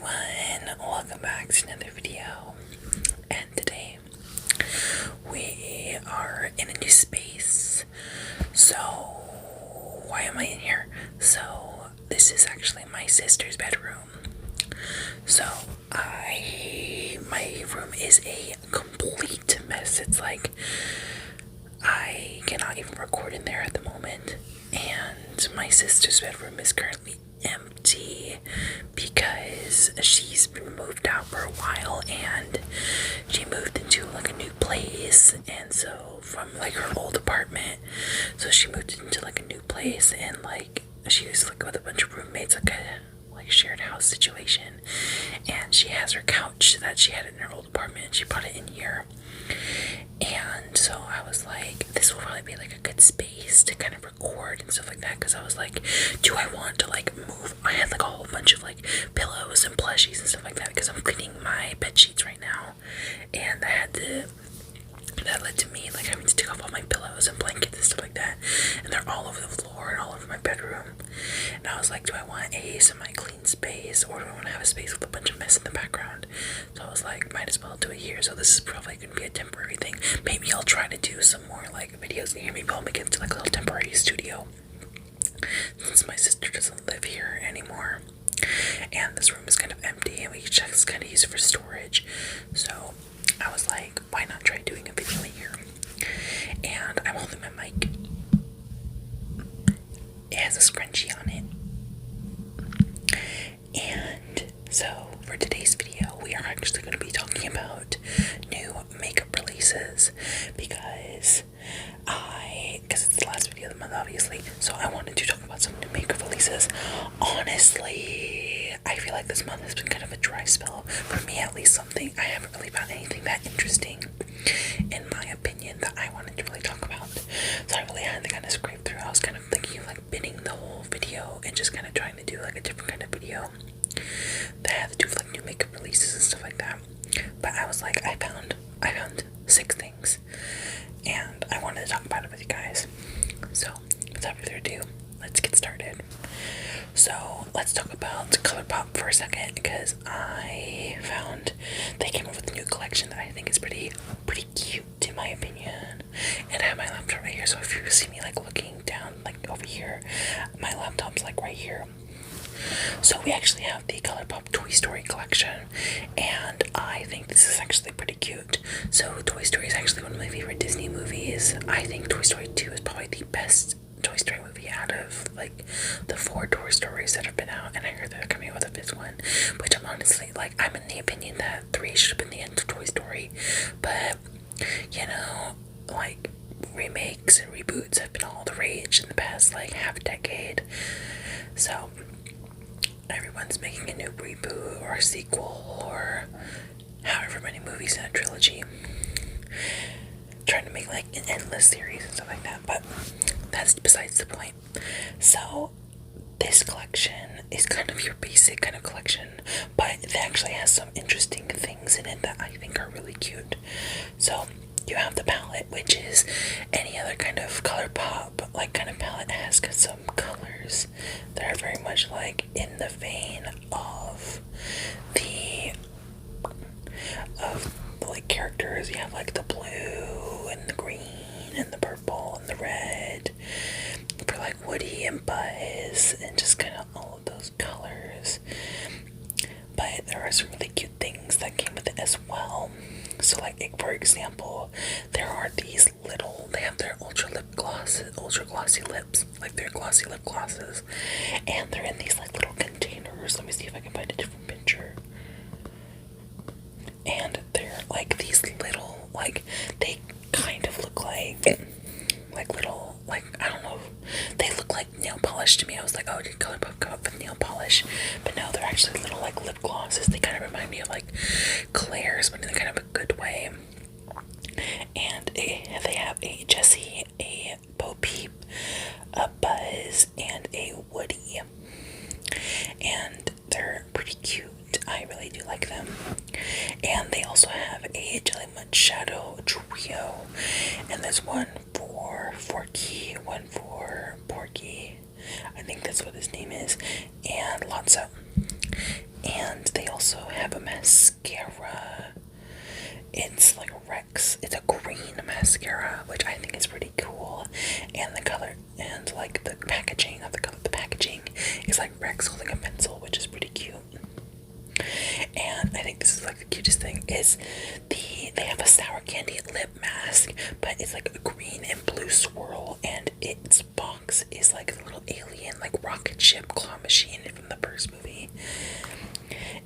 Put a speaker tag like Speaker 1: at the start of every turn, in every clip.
Speaker 1: everyone, welcome back to another video, and today we are in a new space. So why am I in here? So this is actually my sister's bedroom. So my room is a complete mess. It's like I cannot even record in there at the moment, and my sister's bedroom is currently empty because she's been moved out for a while and she moved into like a new place, and so from like her old apartment, so she moved into like a new place, and like she was like with a bunch of roommates, like a shared house situation, and she has her couch that she had in her old apartment and she brought it in here. And so I was like, this will probably be like a good space to kind of record and stuff like that, because I was like, do I want to like move? I had like a whole bunch of like pillows and plushies and stuff like that because I'm cleaning my bed sheets right now, and that led to me like having to take off all my pillows and blankets and stuff like that, and they're all over the floor and all over my bedroom. And I was like, do I want a semi-clean space, or do I want to have a space with a bunch of mess in the background? So I was like, might as well do it here. So this is probably going to be a temporary thing. Maybe I'll try to do some more like videos in here. Maybe I'll make it into like a little temporary studio, since my sister doesn't live here anymore. And this room is kind of empty, and we just kind of use it for storage. So I was like, why not try doing a video in here? And I'm holding my mic. It has a scrunchie on it. And so for today's video, we are actually going to be talking about new makeup releases, because it's the last video of the month, obviously, so I wanted to talk about some new makeup releases. Honestly, I feel like this month has been kind of a dry spell, for me at least. I haven't really found anything that interesting, in my opinion, that I wanted to really talk about. So I really had to kind of scrape through. I was kind of thinking of like binning the whole video and just kind of trying to do like a different kind of video that had to do with like new makeup releases and stuff like that. But I was like, I found 6 things, and I wanted to talk about it with you guys. So without further ado, let's get started. So let's talk about ColourPop for a second, because I found they came up with a new collection that I think is pretty cute, in my opinion. And I have my laptop right here, so if you see me like looking down like over here, my laptop's like right here. So we actually have the ColourPop Toy Story collection, and I think this is actually pretty cute. So Toy Story is actually one of my favorite Disney movies. I think Toy Story 2 is probably the best Toy Story movie out of like the 4 Toy Stories that have been out, and I heard they're coming out with a 5th one, which I'm honestly like, I'm in the opinion that 3 should have been the end of Toy Story. But you know, like, remakes and reboots have been all the rage in the past like half decade. So everyone's making a new reboot or a sequel or however many movies in a trilogy, trying to make like an endless series and stuff like that, but that's besides the point. So this collection is kind of your basic kind of collection, but it actually has some interesting things in it that I think are really cute. So you have the palette, which is any other kind of ColourPop like kind of palette. It has got some colors that are very much like in the vein of the like characters. You have like the blue and the green and the purple and the red for like Woody and Buzz, and just kind of all of those colors. But there are some really cute things that came with it as well. So like, for example, there are these little, they have their ultra glossy lips, like their glossy lip glosses, and they're in these like little containers. Let me see if I can find a different picture. And they're like these little, like, they kind of look like little, like, I don't know, they look like nail polish to me. I was like, oh, did ColourPop come up with nail polish? But no, they're actually little like lip glosses. They kind of remind me of like Claire's, but in kind of a good way. And they have a Jessie, a Bo Peep, a Buzz, and a Woody, and they're pretty cute. I really do like them. And they also have a Jelly Much Shadow trio, and there's one for Forky, one for Porky, I think that's what his name is, and Lotso. And they also think this is like the cutest thing, is they have a sour candy lip mask, but it's like a green and blue swirl, and its box is like a little alien, like rocket ship claw machine from the first movie.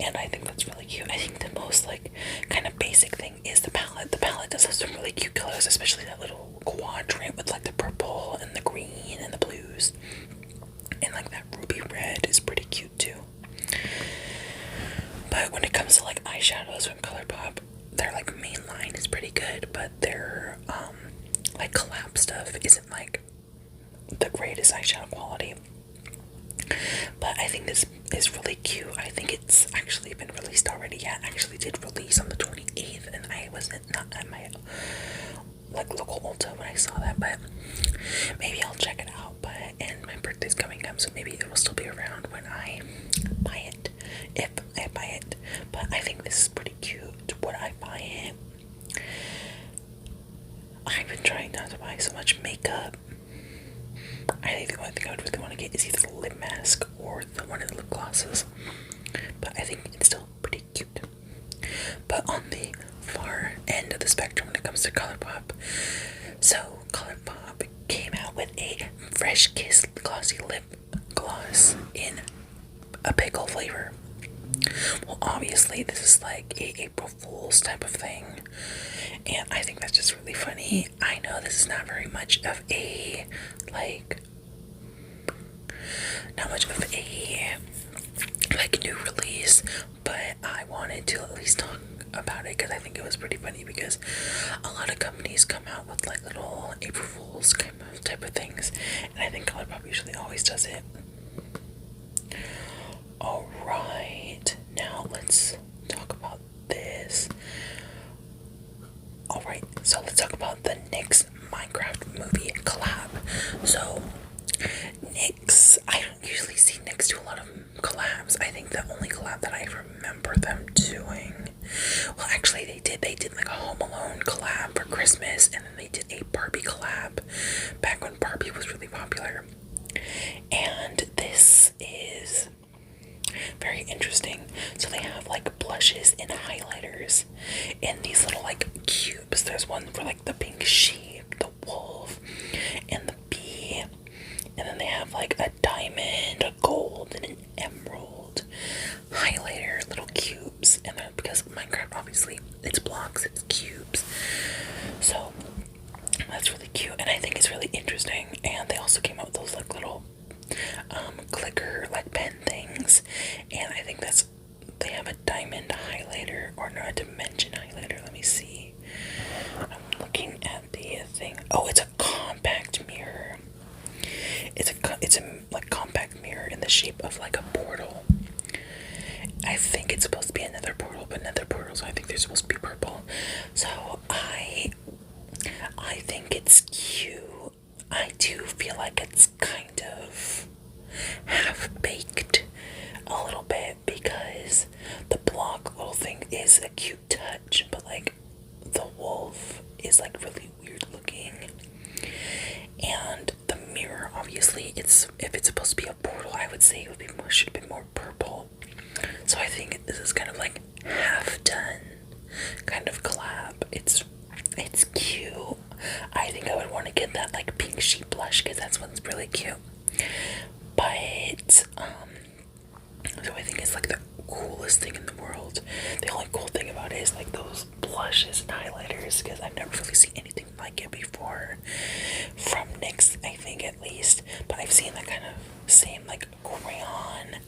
Speaker 1: And I think that's really cute. I think the most like kind of basic thing is the palette. The palette does have some really cute colors, especially that little quadrant with like the purple and the green and the blues. And like that ruby red is pretty cute too. But when it comes to like eyeshadows from ColourPop, their like main line is pretty good, but their like collab stuff isn't like the greatest eyeshadow quality. But I think this is really cute. I think it's actually been released already. Yeah, it actually did release on the 28th, and I wasn't not at my like local Ulta when I saw that, but maybe I'll check it out. But and my birthday's coming up, so maybe it will still be around when I buy it, if I buy it. But I think this is pretty cute. Would I buy it? I've been trying not to buy so much makeup. I think the only thing I would really want to get is either the lip mask or the one of the lip glosses. But I think it's still pretty cute. But on the far end of the spectrum when it comes to ColourPop, so ColourPop came out with a Fresh Kiss glossy lip gloss in a pickle flavor. Well, obviously this is like a April Fool's type of thing, and I think that's just really funny. I know this is not very much of a like new release, but I wanted to at least talk about it because I think it was pretty funny, because a lot of companies come out with like little April Fool's kind of type of things, and I think ColourPop usually always does it. Alright, now let's talk about this. Alright, so let's talk about the NYX Minecraft movie collab. So NYX, I don't usually see NYX do a lot of collabs. I think the only collab that I remember them doing, well actually they did like a Home Alone collab for Christmas, and then they did a Barbie collab back when Barbie was really popular. And this is very interesting. So they have like blushes and highlighters in these little like cubes. There's one for like the pink sheep, the wolf, and the bee. And then they have like a diamond, a gold, and an emerald highlighter, little cubes. And then because Minecraft, obviously, it's blocks, it's cubes. So that's really cute, and I think it's really interesting. And they also came out with those like little clicker like pen things, and I think that's, they have a diamond highlighter, or no, a dimension highlighter. Let me see. I'm looking at the thing. Oh, it's a compact mirror. It's a like compact mirror in the shape of like a portal. I think it's supposed to be another portal, but nether portals, I think they're supposed to be purple. So I think it's cute. I do feel like it's kind of half-baked a little bit, because the block little thing is a cute touch, but like the wolf is like really weird looking. And the mirror, obviously, if it's supposed to be a portal, I would say it would should have been more purple. So I think this is kind of like half done kind of collab. It's cute. I think I would want to get that like pink sheep blush, because that's one's really cute. But so I think it's like the coolest thing in the world. The only cool thing about it is like those blushes and highlighters, because I've never really seen anything like it before from NYX, I think, at least. But I've seen that kind of same like crayon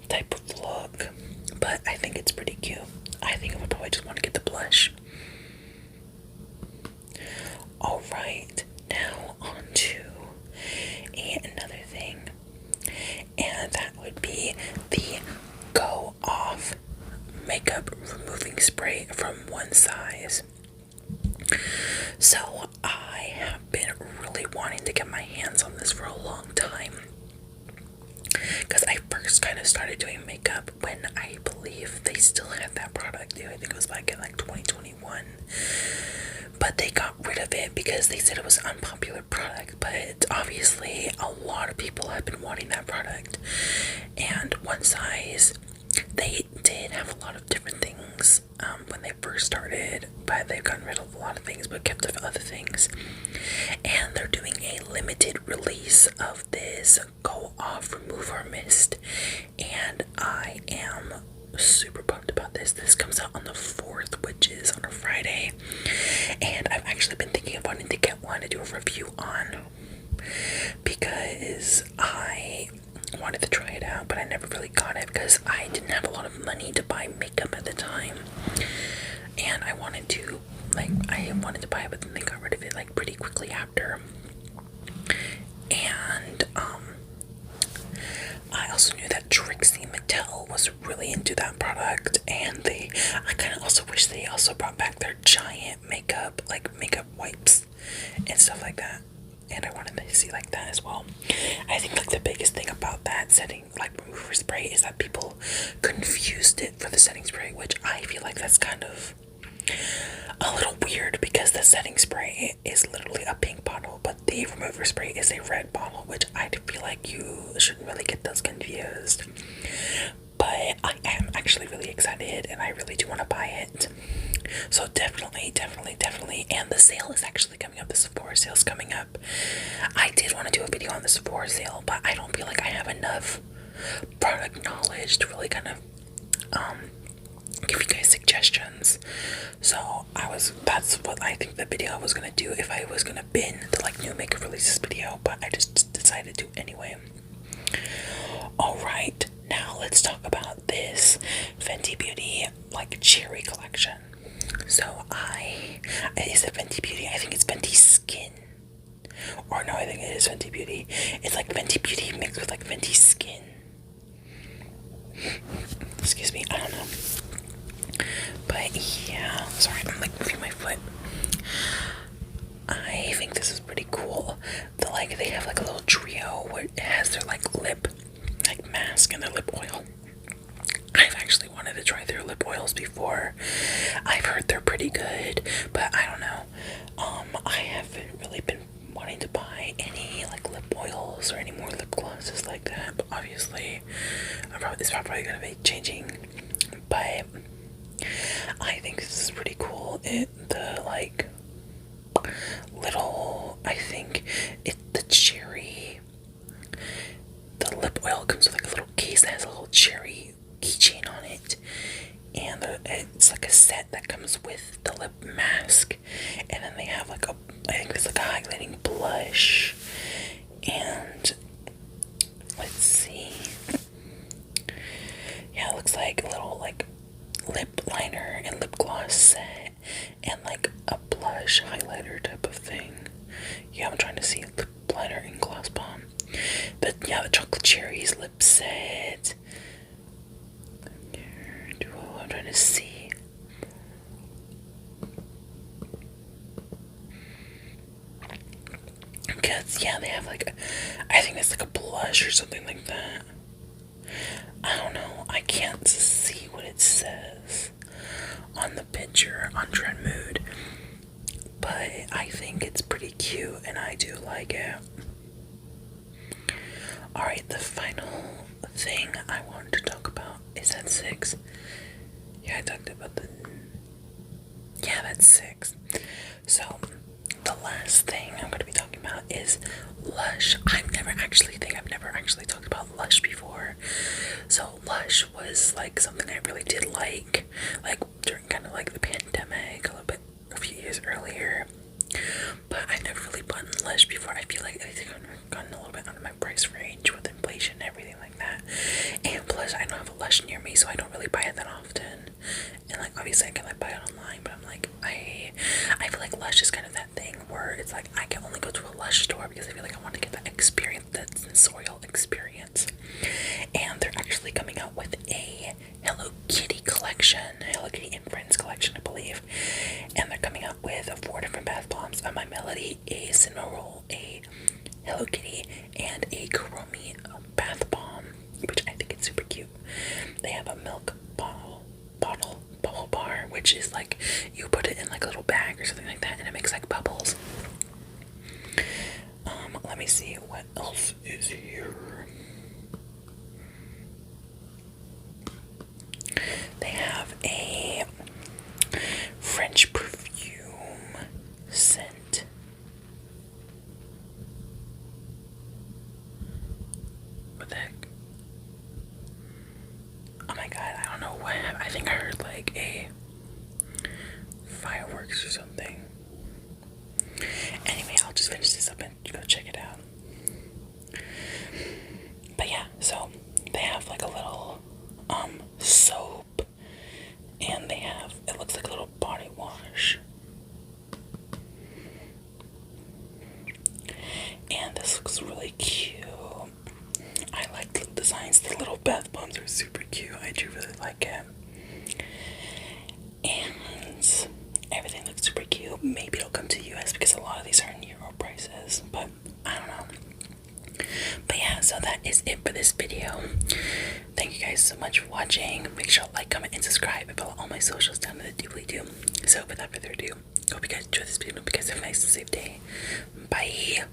Speaker 1: type of look, but I think it's pretty cute. I think I would probably just want to get the blush. Alright, now on to another thing, and that would be the Go Off makeup removing spray from One Size. So I have been really wanting to get my hands on this for a long time, because I first kind of started doing makeup when I believe they still had that product. I think it was back in like 2021. But they got rid of it because they said it was an unpopular product. But obviously a lot of people have been wanting that product. And One Size they did have a lot of different things when they first started, but they've gotten rid of a lot of things but kept the other things. And they're doing a limited release of this Go Off Remover Mist, and I am super pumped about this. This comes out on the 4th, which is on a Friday, and I've actually been thinking of wanting to get one to do a review on, because I wanted to try it out, but I never really got it because I didn't have a lot of money to buy makeup at the time, and I wanted to buy it, but then they got rid of it like pretty quickly after. And I also knew that Trixie Mattel was really into that product, and I kind of also wish they also brought back their giant makeup wipes and stuff like that. And I wanted to see like that as well. I think like the biggest thing about that setting like remover spray is that people confused it for the setting spray, which I feel like that's kind of a little weird, because the setting spray is literally a pink bottle, but the remover spray is a red bottle, which I feel like you shouldn't really get those confused. But I am actually really excited, and I really do want to buy it. So definitely, and the sale is actually coming up. The Sephora sale is coming up. I did want to do a video on the Sephora sale, but I don't feel like I have enough product knowledge to really kind of give you guys suggestions. So that's what I think the video I was gonna do if I was gonna bin the like new makeup releases video, but I just decided to anyway. Alright, now let's talk about this Fenty Beauty like cherry collection. So is it Fenty Beauty? I think it's Fenty Skin. Or no, I think it is Fenty Beauty. It's like Fenty Beauty mixed with like Fenty Skin. Excuse me, I don't know. But yeah, sorry, I'm like moving my foot. I think this is pretty cool. They have like a little trio where it has their like lip like mask and their lip oil. I've actually wanted to try their lip oils before. I've heard they're pretty good, but I don't know. I haven't really been wanting to buy any like lip oils or any more lip glosses like that, but obviously it's probably gonna be changing. But I think this is pretty cool. The cherry, the lip oil comes with like a little case that has a little cherry keychain on it, and it's like a set that comes with the lip mask, and then they have like I think it's like a highlighting blush, and let's see, yeah, it looks like a little like lip liner and lip gloss set, and like a blush highlighter type of thing. Yeah, I'm trying to see lip liner and gloss bomb. But yeah, the chocolate cherries lip set. I'm trying to see. Because yeah, they have like I think it's like a blush or something like that. I don't know. I can't see what it says on the picture on Trend Mood, but I think it's pretty cute and I do like it. Alright, the final thing I wanted to talk about is at 6. Yeah, I talked about that's 6. So, the last thing I'm going to be talking about is Lush. I've never actually talked about Lush before. So, Lush was like something I really did like during kind of like the pandemic, a few years earlier. But I've never really bought Lush before. I feel like it's gotten a little bit out of my price range with inflation and everything like that. And plus, I don't have a Lush near me, so I don't really buy it that often. And like, obviously, I can like buy it online, but I'm like, I feel like Lush is kind of that thing where it's like I can only go to a Lush store because I feel like I want to get that experience, that sensorial experience. And they're actually coming out with a Hello Kitty collection, Hello Kitty and Friends collection, I believe. And they're coming out with 4 different bath bombs: a My Melody, a Cinnamon Roll, a Hello Kitty, and a Kuromi bath bomb, which I think is super cute. They have a milk bubble bar, which is like you put it in like a little bag or something like that, and it makes like bubbles. Let me see what else is here. They have a French perfume scent. What the heck? Oh my god, I don't know what happened. I think I heard like a fireworks or something. Anyway, I'll just finish this up and go check it out. But yeah, so they have like a little soap, and they have, it looks like a little body wash. And this looks really cute. I like the designs. The little bath bombs are super cute. I do really like it. And everything looks super cute. Maybe it'll come to US because a lot of these are in Euro prices, but I don't know. But yeah, so that is it for this video. Thank you guys so much for watching. Make sure to like, comment, and subscribe, and follow all my socials down in the doobly doo. So without further ado, hope you guys enjoy this video. Hope you guys have a nice and safe day. Bye.